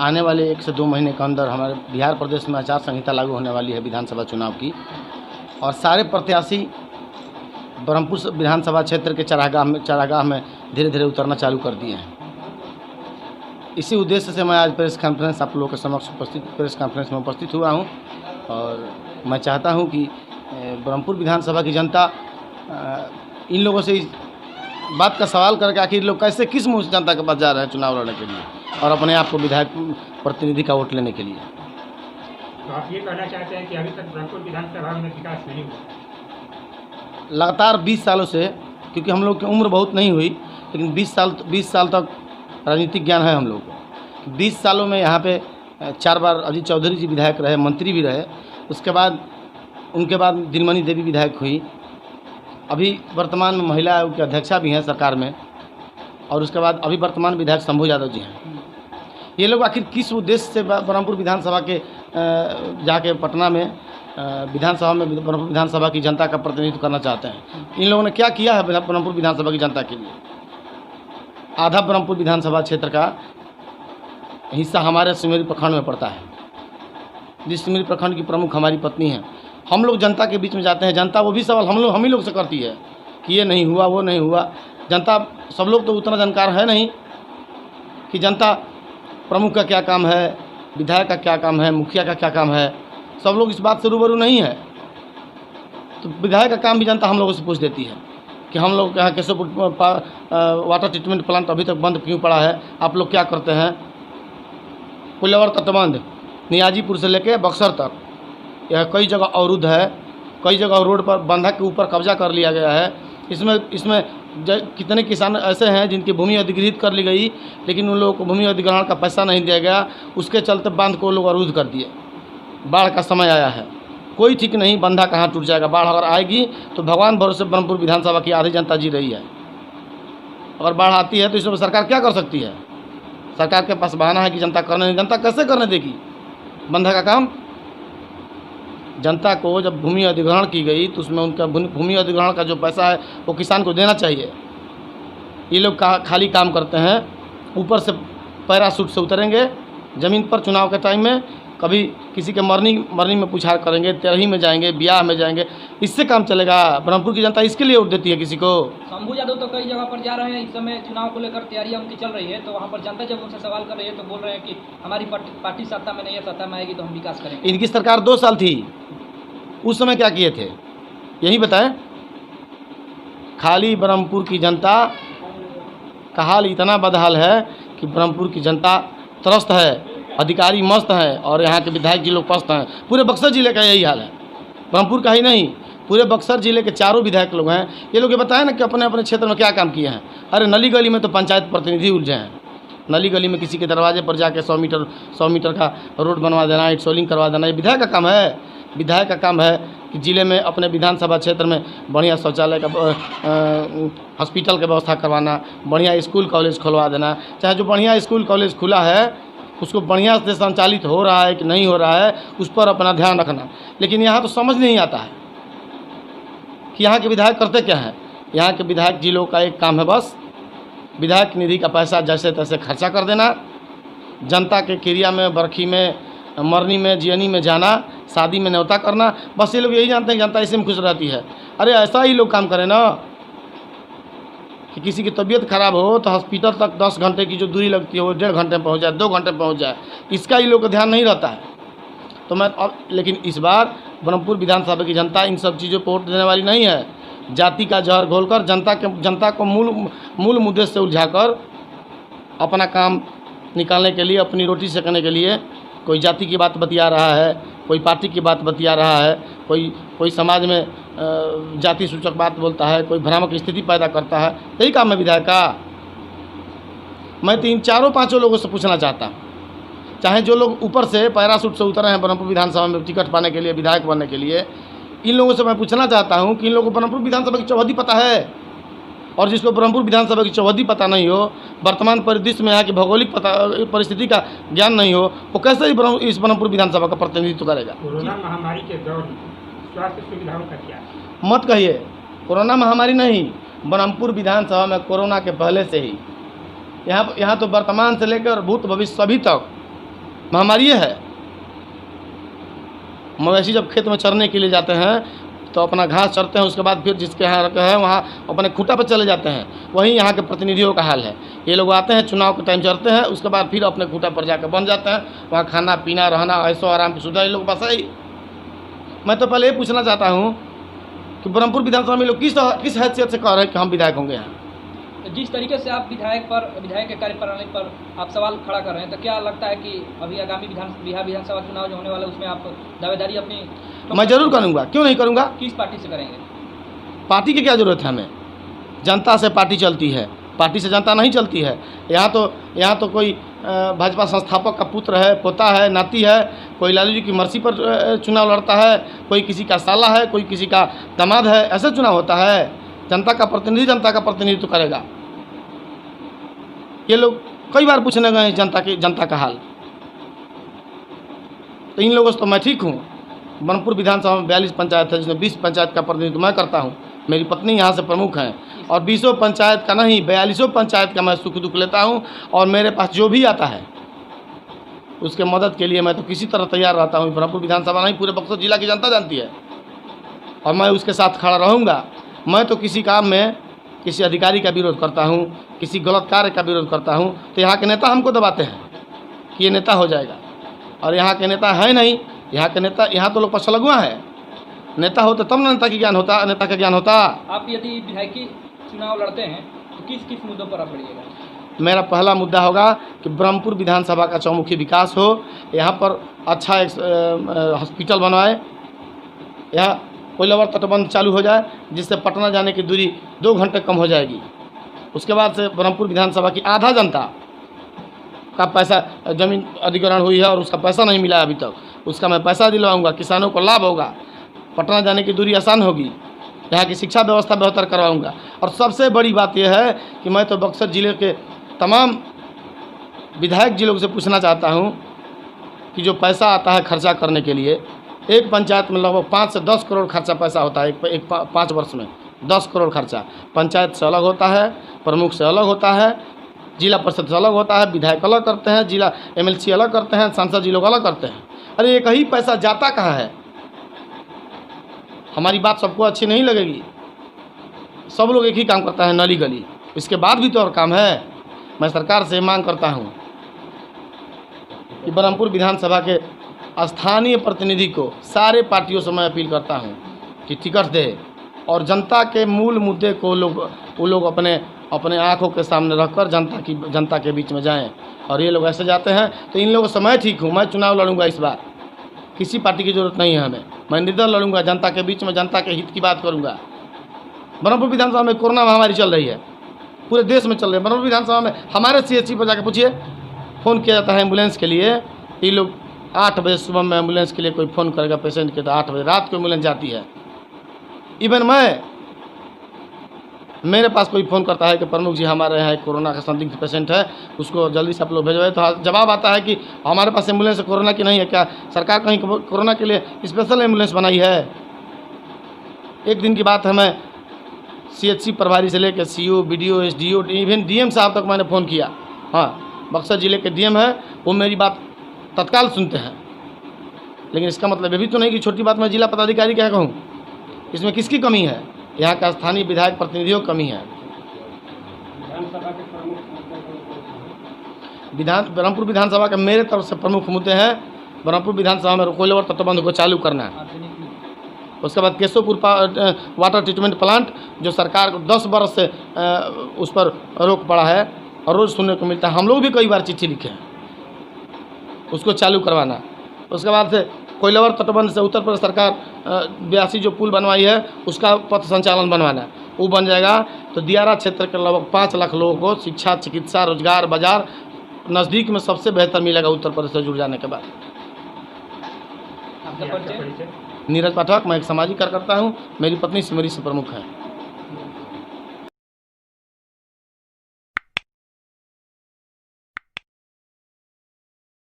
आने वाले 1 से 2 महीने के अंदर हमारे बिहार प्रदेश में आचार संहिता लागू होने वाली है विधानसभा चुनाव की, और सारे प्रत्याशी ब्रह्मपुर विधानसभा क्षेत्र के चारागाह में धीरे धीरे उतरना चालू कर दिए हैं। इसी उद्देश्य से मैं आज प्रेस कॉन्फ्रेंस आप लोगों के समक्ष उपस्थित हुआ हूं, और मैं चाहता हूं कि ब्रह्मपुर विधानसभा की जनता इन लोगों से इस बात का सवाल करके आखिर लोग कैसे किस मुँह से जनता के पास जा रहे हैं चुनाव लड़ने के लिए और अपने आप को विधायक प्रतिनिधि का वोट लेने के लिए। तो आप ये कहना चाहते हैं कि अभी तक ब्रह्मपुर विधानसभा में विकास नहीं हुआ? लगातार 20 सालों से, क्योंकि हम लोग की उम्र बहुत नहीं हुई, लेकिन 20 साल तक राजनीतिक ज्ञान है हम लोग को। 20 सालों में यहाँ पे 4 बार अजीत चौधरी जी विधायक रहे, मंत्री भी रहे, उसके बाद उनके बाद दिलमणि देवी विधायक हुई, अभी वर्तमान में महिला आयोग की अध्यक्षा भी हैं सरकार में, और उसके बाद अभी वर्तमान विधायक शंभू यादव जी हैं। ये लोग आखिर किस उद्देश्य से ब्रह्मपुर विधानसभा के जाके पटना में विधानसभा में ब्रह्मपुर विधानसभा की जनता का प्रतिनिधित्व करना चाहते हैं? इन लोगों ने क्या किया है ब्रह्मपुर विधानसभा की जनता के लिए? आधा ब्रह्मपुर विधानसभा क्षेत्र का हिस्सा हमारे सिमरी प्रखंड में पड़ता है, जिस सिमरी प्रखंड की प्रमुख हमारी पत्नी है। हम लोग जनता के बीच में जाते हैं, जनता वो भी सवाल हम ही लोग से करती है कि ये नहीं हुआ, वो नहीं हुआ। जनता, सब लोग तो उतना जानकार है नहीं कि जनता प्रमुख का क्या काम है, विधायक का क्या काम है, मुखिया का क्या काम है, सब लोग इस बात से रूबरू नहीं है। तो विधायक का काम भी जनता हम लोगों से पूछ देती है कि हम लोग यहाँ केशवपुर वाटर ट्रीटमेंट प्लांट अभी तक बंद क्यों पड़ा है, आप लोग क्या करते हैं? पुलावर तटबंध नियाजीपुर से लेके बक्सर तक यह कई जगह अवरुद्ध है, कई जगह रोड पर बंधक के ऊपर कब्जा कर लिया गया है। इसमें कितने किसान ऐसे हैं जिनकी भूमि अधिग्रहित कर ली गई, लेकिन उन लोगों को भूमि अधिग्रहण का पैसा नहीं दिया गया, उसके चलते बांध को लोग अवरुद्ध कर दिए। बाढ़ का समय आया है, कोई ठीक नहीं, बंधा कहाँ टूट जाएगा। बाढ़ अगर आएगी तो भगवान भरोसे ब्रह्मपुर विधानसभा की आधी जनता जी रही है। अगर बाढ़ आती है तो इसमें सरकार क्या कर सकती है? सरकार के पास बहाना है कि जनता करने नहीं, जनता कैसे करने देगी बंधा का काम? जनता को जब भूमि अधिग्रहण की गई तो उसमें उनका भूमि अधिग्रहण का जो पैसा है वो किसान को देना चाहिए। ये लोग खाली काम करते हैं, ऊपर से पैराशूट से उतरेंगे ज़मीन पर चुनाव के टाइम में, कभी किसी के मरनी में पुछार करेंगे, तेरही में जाएंगे, ब्याह में जाएंगे। इससे काम चलेगा? ब्रह्मपुर की जनता इसके लिए वोट देती है किसी को? शंभू यादव तो कई जगह पर जा रहे हैं, इस समय चुनाव को लेकर तैयारियां उनकी चल रही है, तो वहां पर जनता जब उनसे सवाल कर रही है तो बोल रहे हैं कि हमारी पार्टी सत्ता में नहीं है, सत्ता में आएगी तो हम विकास करेंगे। इनकी सरकार 2 साल थी, उस समय क्या किए थे यही बताएं? खाली ब्रह्मपुर की जनता का हाल इतना बदहाल है कि ब्रह्मपुर की जनता त्रस्त है, अधिकारी मस्त हैं, और यहाँ के विधायक जी लोग पस्त हैं। पूरे बक्सर जिले का यही हाल है, ब्रह्मपुर का ही नहीं, पूरे बक्सर जिले के चारों विधायक लोग हैं। ये लोग ये बताएं ना कि अपने अपने क्षेत्र में क्या काम किए हैं। अरे नली गली में तो पंचायत प्रतिनिधि उलझे हैं, नली गली में किसी के दरवाजे पर जाके 100 मीटर का रोड बनवा देना, इट सोलिंग करवा देना, ये विधायक का काम है? विधायक का काम है कि जिले में अपने विधानसभा क्षेत्र में बढ़िया शौचालय का हॉस्पिटल की व्यवस्था करवाना, बढ़िया स्कूल कॉलेज खुलवा देना। चाहे जो बढ़िया स्कूल कॉलेज खुला है उसको बढ़िया से संचालित हो रहा है कि नहीं हो रहा है, उस पर अपना ध्यान रखना। लेकिन यहाँ तो समझ नहीं आता है कि यहाँ के विधायक करते क्या हैं। यहाँ के विधायक जी लोग का एक काम है, बस विधायक निधि का पैसा जैसे तैसे खर्चा कर देना, जनता के क्रिया में, बरखी में, मरनी में, जियनी में जाना, शादी में न्योता करना, बस ये लोग यही जानते हैं कि जनता इसी में खुश रहती है। अरे ऐसा ही लोग काम करें ना कि किसी की तबीयत खराब हो तो हॉस्पिटल तक 10 घंटे की जो दूरी लगती है वो 1.5 घंटे में पहुँच जाए, 2 घंटे में पहुँच जाए, इसका ही लोग का ध्यान नहीं रहता है। तो मैं लेकिन इस बार ब्रह्मपुर विधानसभा की जनता इन सब चीज़ों पर वोट देने वाली नहीं है। जाति का जहर घोलकर जनता को मूल मुद्दे से उलझाकर अपना काम निकालने के लिए, अपनी रोटी सेकने के लिए कोई जाति की बात बतिया रहा है, कोई पार्टी की बात बतिया रहा है, कोई समाज में जाति सूचक बात बोलता है, कोई भ्रामक स्थिति पैदा करता है। यही काम है विधायक का। मैं तो इन 4-5 लोगों से पूछना चाहता हूँ, चाहे जो लोग ऊपर से पैराशूट से उतरे हैं ब्रह्मपुर विधानसभा में टिकट पाने के लिए, विधायक बनने के लिए, इन लोगों से मैं पूछना चाहता हूँ कि इन लोगों को ब्रह्मपुर विधानसभा की चौहद्दी पता है? और जिसको ब्रह्मपुर विधानसभा की चौहद्दी पता नहीं हो, वर्तमान परिदृश्य में यहाँ की भौगोलिक परिस्थिति का ज्ञान नहीं हो, वो कैसे इस ब्रह्मपुर विधानसभा का प्रतिनिधित्व करेगा? कोरोना महामारी के दौर में स्वास्थ्य सुविधाओं का क्या? मत कहिए, कोरोना महामारी नहीं, ब्रह्मपुर विधानसभा में कोरोना के पहले से ही यहाँ तो वर्तमान से लेकर भूत भविष्य सभी तक महामारी है। मवेशी जब खेत में चरने के लिए जाते हैं तो अपना घास चरते हैं, उसके बाद फिर जिसके यहाँ रखे हैं वहाँ अपने खूंटा पर चले जाते हैं। वहीं यहाँ के प्रतिनिधियों का हाल है। ये लोग आते हैं, चुनाव के टाइम चरते हैं, उसके बाद फिर अपने खूंटा पर जाकर बन जाते हैं। वहाँ खाना पीना रहना ऐसो आराम की सुविधा ये लोग बस ही। मैं तो पहले ये पूछना चाहता हूँ कि ब्रह्मपुर विधानसभा में लोग किस हैसियत से कह रहे हैं कि हम विधायक होंगे यहाँ। जिस तरीके से आप विधायक के कार्यप्रणाली पर आप सवाल खड़ा कर रहे हैं, तो क्या लगता है कि अभी आगामी बिहार विधानसभा चुनाव जो होने वाला है उसमें आप दावेदारी अपनी मैं जरूर करूँगा, क्यों नहीं करूँगा। किस पार्टी से करेंगे? पार्टी की क्या ज़रूरत है हमें, जनता से पार्टी चलती है, पार्टी से जनता नहीं चलती है। यहाँ तो कोई भाजपा संस्थापक का पुत्र है, पोता है, नाती है, कोई लालू जी की मर्जी पर चुनाव लड़ता है, कोई किसी का साला है, कोई किसी का दामाद है, ऐसे चुनाव होता है। जनता का प्रतिनिधित्व करेगा। ये लोग कई बार पूछने गए जनता का हाल, तो इन लोगों से तो मैं ठीक हूँ। ब्रह्मपुर विधानसभा में 42 पंचायत है, जिसमें 20 पंचायत का प्रतिनिधित्व मैं करता हूँ। मेरी पत्नी यहाँ से प्रमुख हैं और 20 पंचायत का नहीं 42 पंचायत का मैं सुख दुख लेता हूँ। और मेरे पास जो भी आता है उसके मदद के लिए मैं तो किसी तरह तैयार रहता हूँ। ब्रह्मपुर विधानसभा नहीं, पूरे बक्सर जिला की जनता जानती है और मैं उसके साथ खड़ा रहूँगा। मैं तो किसी काम में किसी अधिकारी का विरोध करता हूँ, किसी गलत कार्य का विरोध करता हूँ, तो यहाँ के नेता हमको दबाते हैं कि ये नेता हो जाएगा, और यहाँ के नेता है नहीं। यहाँ तो लोग पछलगुआ है। नेता होते तब ना नेता का ज्ञान होता। आप यदि विधायकी चुनाव लड़ते हैं तो किस मुद्दों पर आप लड़िएगा? मेरा पहला मुद्दा होगा कि ब्रह्मपुर विधानसभा का चौमुखी विकास हो, यहाँ पर अच्छा एक हॉस्पिटल बनवाए, यहाँ कोइलावर तटबंध चालू हो जाए जिससे पटना जाने की दूरी 2 घंटे कम हो जाएगी। उसके बाद से ब्रह्मपुर विधानसभा की आधा जनता का पैसा जमीन अधिग्रहण हुई है और उसका पैसा नहीं मिला अभी तक, उसका मैं पैसा दिलवाऊंगा। किसानों को लाभ होगा, पटना जाने की दूरी आसान होगी, यहाँ की शिक्षा व्यवस्था बेहतर करवाऊंगा। और सबसे बड़ी बात यह है कि मैं तो बक्सर ज़िले के तमाम विधायक जिलों से पूछना चाहता हूँ कि जो पैसा आता है खर्चा करने के लिए, एक पंचायत में लगभग 5 से 10 करोड़ खर्चा पैसा होता है। 5 वर्ष में 10 करोड़ खर्चा पंचायत से अलग होता है, प्रमुख से अलग होता है, जिला परिषद से अलग होता है, विधायक अलग करते हैं, जिला MLC अलग करते हैं, सांसद जी लोग अलग करते हैं। अरे एक ही पैसा जाता कहाँ है? हमारी बात सबको अच्छी नहीं लगेगी। सब लोग एक ही काम करता है, नली गली, इसके बाद भी तो और काम है। मैं सरकार से मांग करता हूँ कि ब्रह्मपुर विधानसभा के स्थानीय प्रतिनिधि को सारे पार्टियों से मैं अपील करता हूँ कि टिकट दे और जनता के मूल मुद्दे को वो लोग अपने आँखों के सामने रखकर जनता के बीच में जाएं। और ये लोग ऐसे जाते हैं तो इन लोगों से मैं ठीक हूँ। मैं चुनाव लड़ूंगा इस बार, किसी पार्टी की ज़रूरत नहीं है हमें। मैं निर्दल लड़ूंगा, जनता के बीच में जनता के हित की बात करूंगा। ब्रह्मपुर विधानसभा में कोरोना महामारी चल रही है, पूरे देश में चल रही है। ब्रह्मपुर विधानसभा में हमारे CHC पर जाकर पूछिए, फ़ोन किया जाता है एम्बुलेंस के लिए। ये लोग 8 बजे सुबह में एम्बुलेंस के लिए कोई फ़ोन करेगा पेशेंट के, तो 8 बजे रात को एम्बुलेंस जाती है। इवन मेरे पास कोई फ़ोन करता है कि प्रमुख जी हमारे यहाँ एक कोरोना का संदिग्ध पेशेंट है, उसको जल्दी से आप लोग भेजवाए, तो जवाब आता है कि हमारे पास एम्बुलेंस कोरोना की नहीं है। क्या सरकार कहीं कोरोना के लिए स्पेशल एम्बुलेंस बनाई है? एक दिन की बात है, मैं CHC प्रभारी से लेकर CO, BDO, SDO, even DM साहब तक मैंने फ़ोन किया। हाँ, बक्सर ज़िले के DM है, वो मेरी बात तत्काल सुनते हैं। लेकिन इसका मतलब ये भी तो नहीं कि छोटी बात मैं जिला पदाधिकारी क्या कहूँ। इसमें किसकी कमी है? यहाँ का स्थानीय विधायक प्रतिनिधियों की कमी है। ब्रह्मपुर विधानसभा के मेरे तरफ से प्रमुख मुद्दे हैं, ब्रह्मपुर विधानसभा में कोइलावर तटबंध को चालू करना है। उसके बाद केशवपुर वाटर ट्रीटमेंट प्लांट जो सरकार को 10 बरस से उस पर रोक पड़ा है और रोज़ सुनने को मिलता है, हम लोग भी कई बार चिट्ठी लिखे हैं, उसको चालू करवाना। उसके बाद से कोइलावर तटबंध से उत्तर प्रदेश सरकार 82 जो पुल बनवाई है उसका पथ संचालन बनवाना, वो बन जाएगा तो दियारा क्षेत्र के लगभग 5 लाख लोगों को शिक्षा, चिकित्सा, रोजगार, बाजार नज़दीक में सबसे बेहतर मिलेगा उत्तर प्रदेश से जुड़ जाने के बाद। आपका परिचय? परिचय? नीरज पाठक, मैं एक सामाजिक कार्यकर्ता हूँ, मेरी पत्नी सिमरी से प्रमुख है।